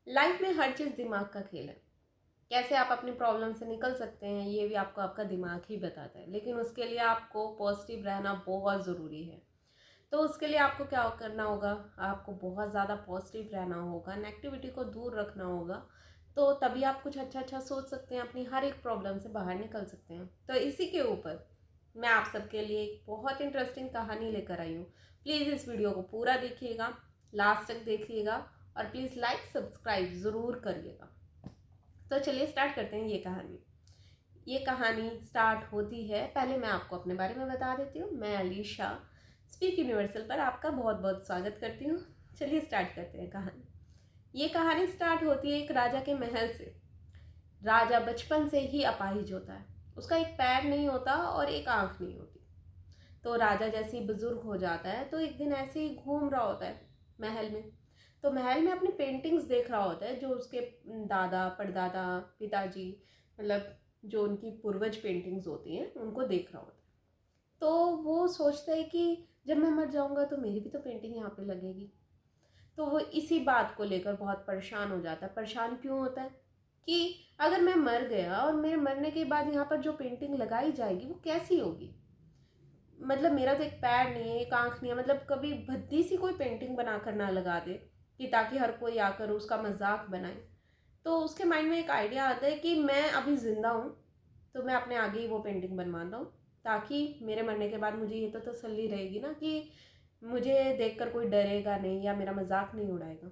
Life में हर चीज़ दिमाग का खेल है। कैसे आप अपनी प्रॉब्लम से निकल सकते हैं ये भी आपको आपका दिमाग ही बताता है, लेकिन उसके लिए आपको पॉजिटिव रहना बहुत ज़रूरी है। तो उसके लिए आपको क्या करना होगा, आपको बहुत ज़्यादा पॉजिटिव रहना होगा, नेगेटिविटी को दूर रखना होगा। तो तभी आप कुछ अच्छा अच्छा सोच सकते हैं, अपनी हर एक प्रॉब्लम से बाहर निकल सकते हैं। तो इसी के ऊपर मैं आप सबके लिए एक बहुत इंटरेस्टिंग कहानी लेकर आई हूँ। प्लीज़ इस वीडियो को पूरा देखिएगा, लास्ट तक देखिएगा और प्लीज़ लाइक सब्सक्राइब ज़रूर करिएगा। तो चलिए स्टार्ट करते हैं ये कहानी स्टार्ट होती है। पहले मैं आपको अपने बारे में बता देती हूँ। मैं अलीशा स्पीक यूनिवर्सल पर आपका बहुत बहुत स्वागत करती हूँ। चलिए स्टार्ट करते हैं कहानी। ये कहानी स्टार्ट होती है एक राजा के महल से। राजा बचपन से ही अपाहिज होता है। उसका एक पैर नहीं होता और एक आंख नहीं होती। तो राजा जैसे ही बुजुर्ग हो जाता है तो एक दिन ऐसे ही घूम रहा होता है महल में। तो महल में अपनी पेंटिंग्स देख रहा होता है, जो उसके दादा परदादा पिताजी, मतलब जो उनकी पूर्वज पेंटिंग्स होती हैं उनको देख रहा होता है। तो वो सोचता है कि जब मैं मर जाऊंगा तो मेरी भी तो पेंटिंग यहाँ पे लगेगी। तो वो इसी बात को लेकर बहुत परेशान हो जाता है। परेशान क्यों होता है कि अगर मैं मर गया और मेरे मरने के बाद यहाँ पर जो पेंटिंग लगाई जाएगी वो कैसी होगी। मतलब मेरा तो एक पैर नहीं है, एक आंख नहीं है, मतलब कभी भद्दी सी कोई पेंटिंग बनाकर ना लगा दे कि ताकि हर कोई आकर उसका मजाक बनाए। तो उसके माइंड में एक आइडिया आता है कि मैं अभी जिंदा हूँ तो मैं अपने आगे ही वो पेंटिंग बनवाता हूँ, ताकि मेरे मरने के बाद मुझे ये तो तसल्ली रहेगी ना कि मुझे देखकर कोई डरेगा नहीं या मेरा मजाक नहीं उड़ाएगा।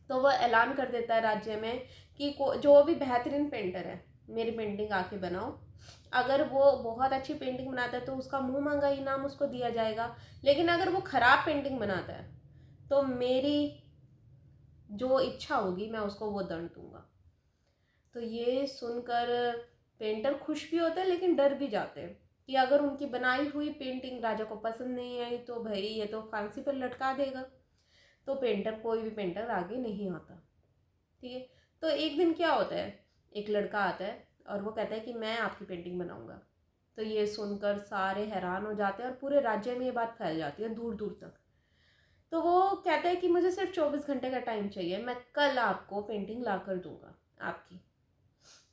तो वह ऐलान कर देता है राज्य में कि जो भी बेहतरीन पेंटर है मेरी पेंटिंग आके बनाओ। अगर वो बहुत अच्छी पेंटिंग बनाता है तो उसका मुंह मांगा इनाम उसको दिया जाएगा, लेकिन अगर वो खराब पेंटिंग बनाता है तो मेरी जो इच्छा होगी मैं उसको वो दंड दूंगा। तो ये सुनकर पेंटर खुश भी होते हैं लेकिन डर भी जाते हैं कि अगर उनकी बनाई हुई पेंटिंग राजा को पसंद नहीं आई तो भाई ये तो फांसी पर लटका देगा। तो पेंटर, कोई भी पेंटर आगे नहीं आता। ठीक है। तो एक दिन क्या होता है, एक लड़का आता है और वो कहता है कि मैं आपकी पेंटिंग बनाऊंगा। तो ये सुनकर सारे हैरान हो जाते हैं और पूरे राज्य में ये बात फैल जाती है दूर दूर तक। तो वो कहता है कि मुझे सिर्फ 24 घंटे का टाइम चाहिए, मैं कल आपको पेंटिंग ला कर दूंगा आपकी।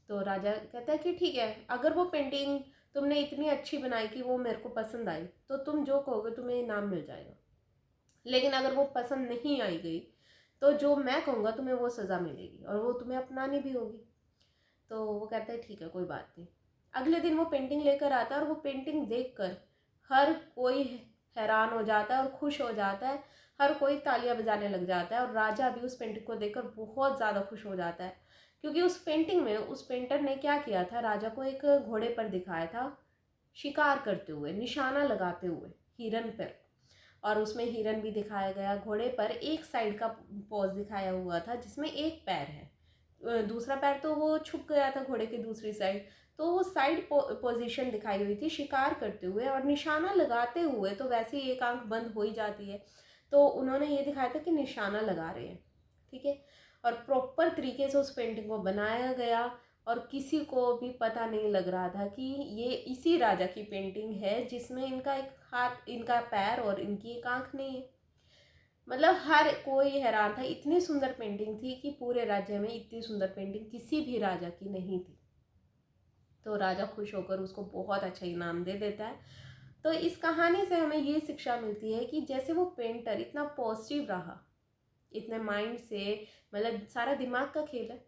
तो राजा कहता है कि ठीक है, अगर वो पेंटिंग तुमने इतनी अच्छी बनाई कि वो मेरे को पसंद आई तो तुम जो कहोगे तुम्हें इनाम मिल जाएगा। लेकिन अगर वो पसंद नहीं आई गई तो जो मैं कहूँगा तुम्हें वो सज़ा मिलेगी और वो तुम्हें अपनानी भी होगी। तो वो कहता है ठीक है, कोई बात नहीं। अगले दिन वो पेंटिंग लेकर आता है और वो पेंटिंग देखकर हर कोई हैरान हो जाता है और खुश हो जाता है। हर कोई तालियां बजाने लग जाता है और राजा भी उस पेंटिंग को देखकर बहुत ज़्यादा खुश हो जाता है, क्योंकि उस पेंटिंग में उस पेंटर ने क्या किया था, राजा को एक घोड़े पर दिखाया था शिकार करते हुए, निशाना लगाते हुए हिरन पर। और उसमें हिरन भी दिखाया गया, घोड़े पर एक साइड का पॉज दिखाया हुआ था जिसमें एक पैर है, दूसरा पैर तो वो छुप गया था घोड़े की दूसरी साइड। तो वो साइड पोजीशन दिखाई हुई थी शिकार करते हुए और निशाना लगाते हुए, तो वैसे ही एक आंख बंद हो ही जाती है। तो उन्होंने ये दिखाया था कि निशाना लगा रहे हैं। ठीक है। और प्रॉपर तरीके से उस पेंटिंग को बनाया गया और किसी को भी पता नहीं लग रहा था कि ये इसी राजा की पेंटिंग है जिसमें इनका एक हाथ, इनका पैर और इनकी एक आंख नहीं है। मतलब हर कोई हैरान था, इतनी सुंदर पेंटिंग थी कि पूरे राज्य में इतनी सुंदर पेंटिंग किसी भी राजा की नहीं थी। तो राजा खुश होकर उसको बहुत अच्छा इनाम दे देता है। तो इस कहानी से हमें ये शिक्षा मिलती है कि जैसे वो पेंटर इतना पॉजिटिव रहा, इतने माइंड से, मतलब सारा दिमाग का खेल है,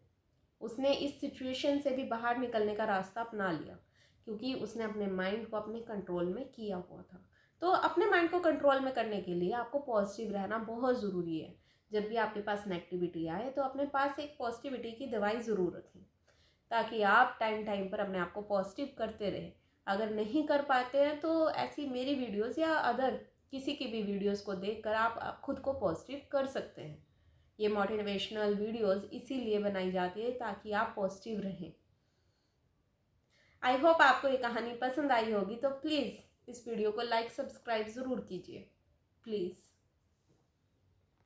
उसने इस सिचुएशन से भी बाहर निकलने का रास्ता अपना लिया, क्योंकि उसने अपने माइंड को अपने कंट्रोल में किया हुआ था। तो अपने माइंड को कंट्रोल में करने के लिए आपको पॉजिटिव रहना बहुत ज़रूरी है। जब भी आपके पास नेगेटिविटी आए तो अपने पास एक पॉजिटिविटी की दवाई ज़रूर रखें, ताकि आप टाइम टाइम पर अपने आप को पॉजिटिव करते रहें। अगर नहीं कर पाते हैं तो ऐसी मेरी वीडियोस या अदर किसी की भी वीडियोस को देखकर आप खुद को पॉजिटिव कर सकते हैं। ये मोटिवेशनल वीडियोस इसीलिए बनाई जाती है ताकि आप पॉजिटिव रहें। आई होप आपको ये कहानी पसंद आई होगी, तो प्लीज़ इस वीडियो को लाइक सब्सक्राइब ज़रूर कीजिए प्लीज़।